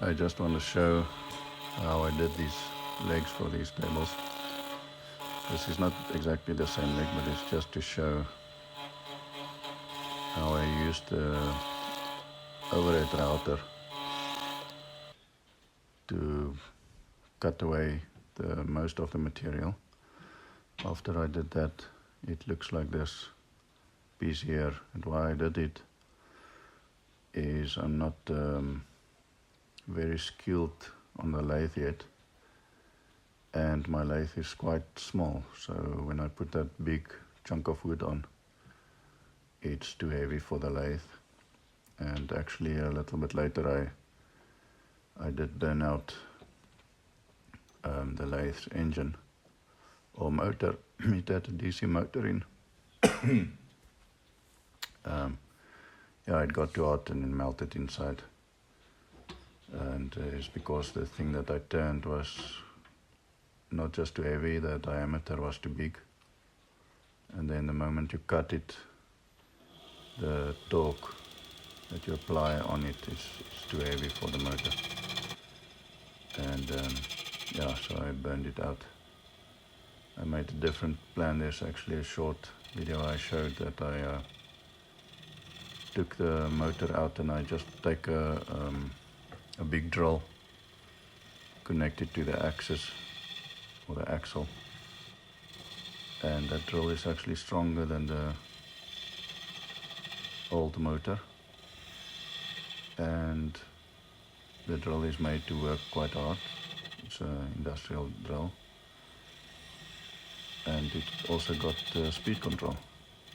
I just want to show how I did these legs for these tables. This is not exactly the same leg, but it's just to show how I used the overhead router to cut away the most of the material. After I did that, it looks like this piece here, and why I did it is I'm not very skilled on the lathe yet, and my lathe is quite small, so when I put that big chunk of wood on, it's too heavy for the lathe. And actually a little bit later I did burn out the lathe's engine or motor. It had a DC motor in. Yeah, it got too hot and it melted inside. And it's because the thing that I turned was not just too heavy, the diameter was too big. And then the moment you cut it, the torque that you apply on it is too heavy for the motor. And yeah, so I burned it out. I made a different plan. There's actually a short video I showed that I took the motor out and I just take a big drill, connect it to the axis or the axle, and that drill is actually stronger than the old motor, and the drill is made to work quite hard. It's an industrial drill, and it also got speed control.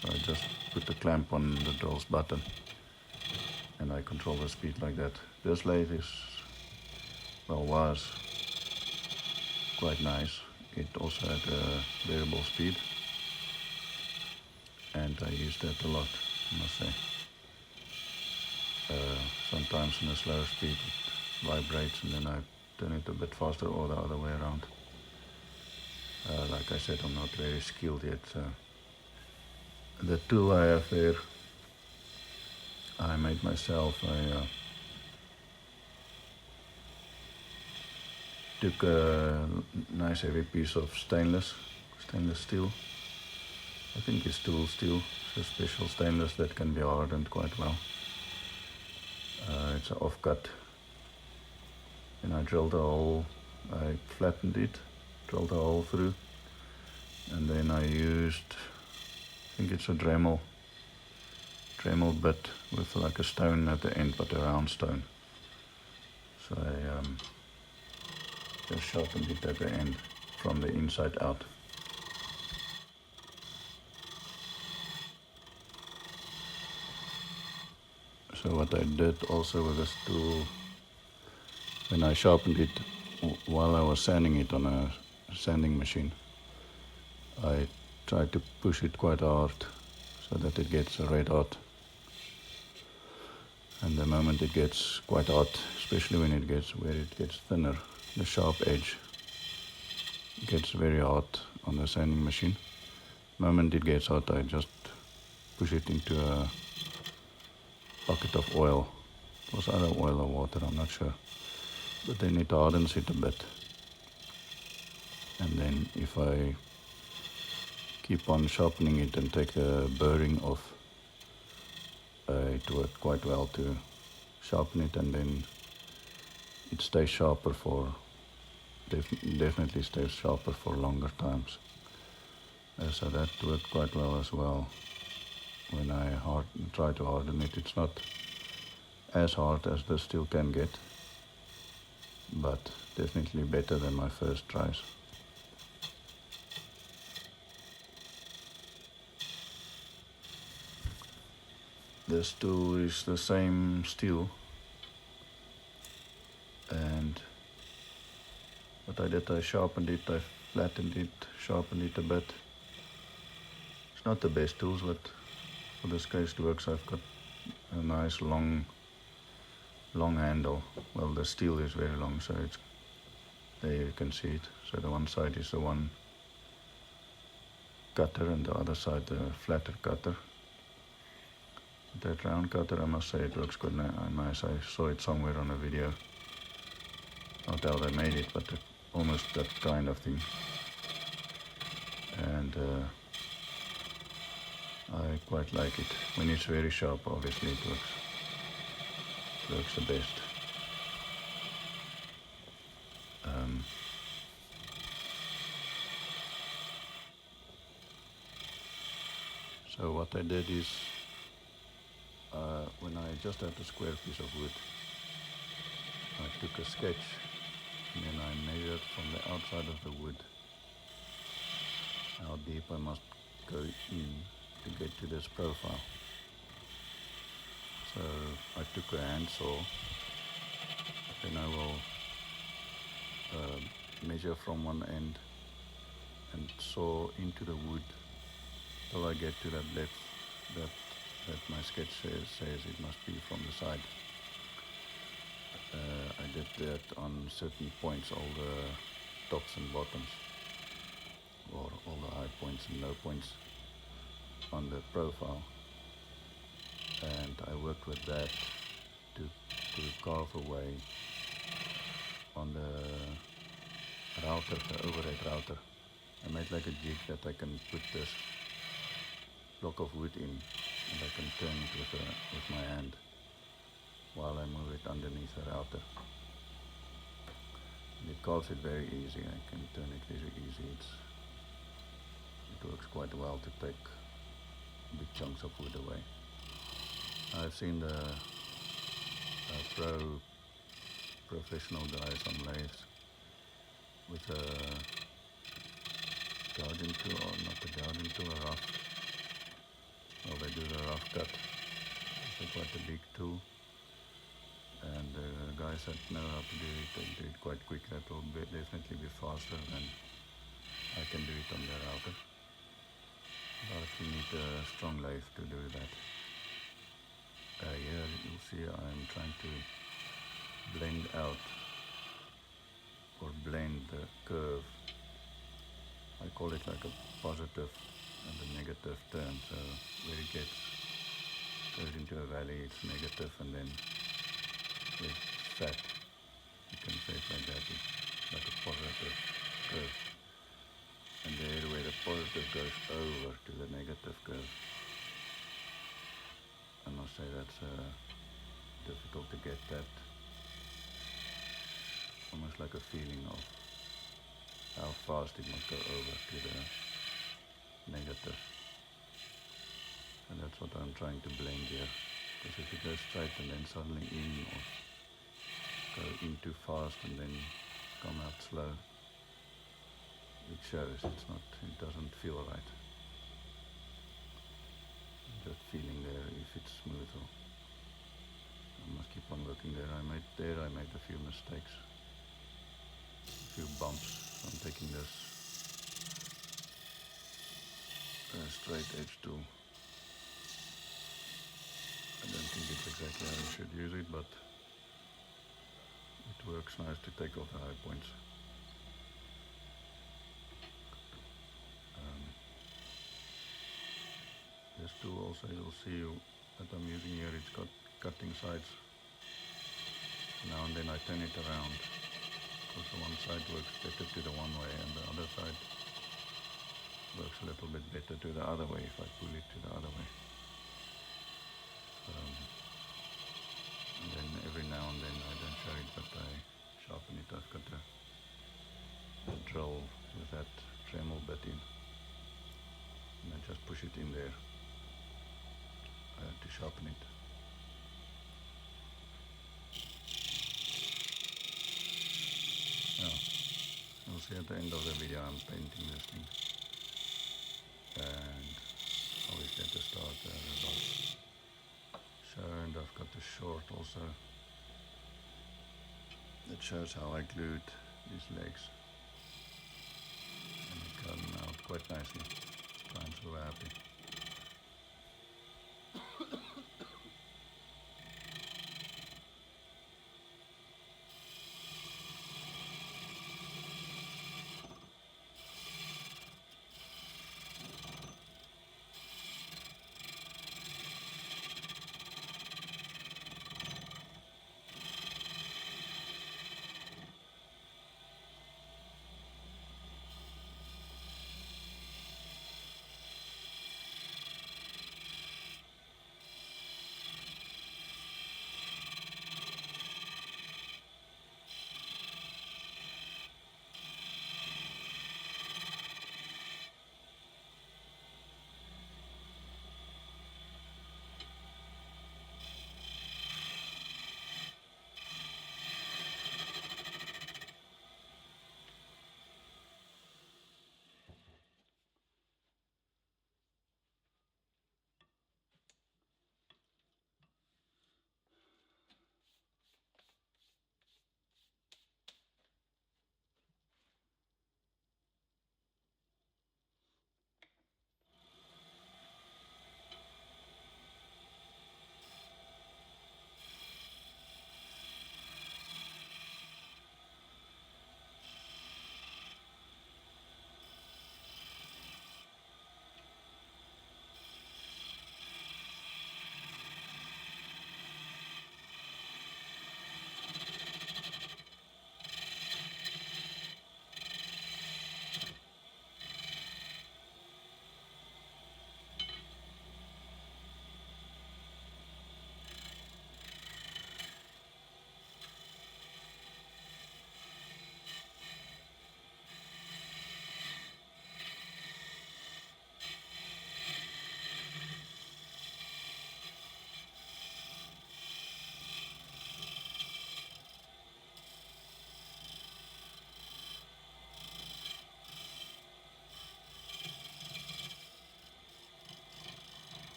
So I just put the clamp on the drill's button and I control the speed like that. This lathe is, well, was quite nice. It also had a variable speed, and I used that a lot, I must say. Sometimes in a slower speed it vibrates and then I turn it a bit faster, or the other way around. Like I said, I'm not very skilled yet. The tool I have there, I made myself. I took a nice heavy piece of stainless steel. I think it's tool steel. It's a special stainless that can be hardened quite well. It's an offcut, and I drilled a hole. I flattened it, drilled a hole through, and then I used, I think it's a Dremel bit with like a stone at the end, but a round stone. So I just sharpened it at the end from the inside out. So what I did also with this tool, when I sharpened it while I was sanding it on a sanding machine, I tried to push it quite hard so that it gets red hot. And the moment it gets quite hot, especially when it gets where it gets thinner, the sharp edge gets very hot on the sanding machine. The moment it gets hot, I just push it into a bucket of oil. It was either oil or water, I'm not sure. But then it hardens it a bit. And then if I keep on sharpening it and take the burring off, it worked quite well to sharpen it, and then it stays sharper for, definitely stays sharper for longer times. So that worked quite well as well. When I try to harden it, it's not as hard as the steel can get, but definitely better than my first tries. This tool is the same steel, and what I did, I sharpened it, I flattened it, sharpened it a bit. It's not the best tools, but for this case it works. I've got a nice long handle. Well, the steel is very long, so it's there, you can see it. So the one side is the one cutter and the other side the flatter cutter. That round cutter, I must say, it works quite nice. I saw it somewhere on a video. not how they made it, but almost that kind of thing. And I quite like it. When it's very sharp, obviously it works the best. So what I did is, when I just had a square piece of wood, I took a sketch and then I measured from the outside of the wood how deep I must go in to get to this profile. So I took a handsaw, then I will measure from one end and saw into the wood till I get to that depth that my sketch says it must be from the side. I did that on certain points, all the tops and bottoms, or all the high points and low points on the profile, and I worked with that to carve away on the router, the overhead router. I made like a jig that I can put this block of wood in, and I can turn it with my hand while I move it underneath the router. And it carves it very easy. I can turn it very easy. It works quite well to take big chunks of wood away. I've seen the professional guys on lathes with a garden tool, or not a garden tool, a rough. Well, they do the rough cut. It's quite a big tool, and the guys that know how to do it, they do it quite quick. That will definitely be faster than I can do it on the router. But you need a strong lathe to do that. Here you'll see I'm trying to blend out or blend the curve. I call it like a positive and a negative turn. So where it goes into a valley, it's negative, and then it's fat. You can say it like that. It's like a positive curve. And there where the positive goes over to the negative curve. I must say that's difficult to get that. Almost like a feeling of how fast it must go over to the negative. And that's what I'm trying to blend here. Because if you go straight and then suddenly in, or go in too fast and then come out slow, it shows. It doesn't feel right. Just feeling there if it's smooth, or I must keep on working there. I made a few mistakes, a few bumps. I'm taking this straight edge tool. I don't think it's exactly how you should use it, but it works nice to take off the high points. This tool also, you'll see that I'm using here, it's got cutting sides. Now and then I turn it around, because the one side works better to the one way and the other side works a little bit better to the other way if I pull it to the other way. And then every now and then, I don't show it, but I sharpen it. I've got a drill with that Dremel bit in, and I just push it in there to sharpen it. Now, you'll see at the end of the video I'm painting this thing, and obviously at the start the results. So, and I've got the short also that shows how I glued these legs, and they come out quite nicely. I'm so happy.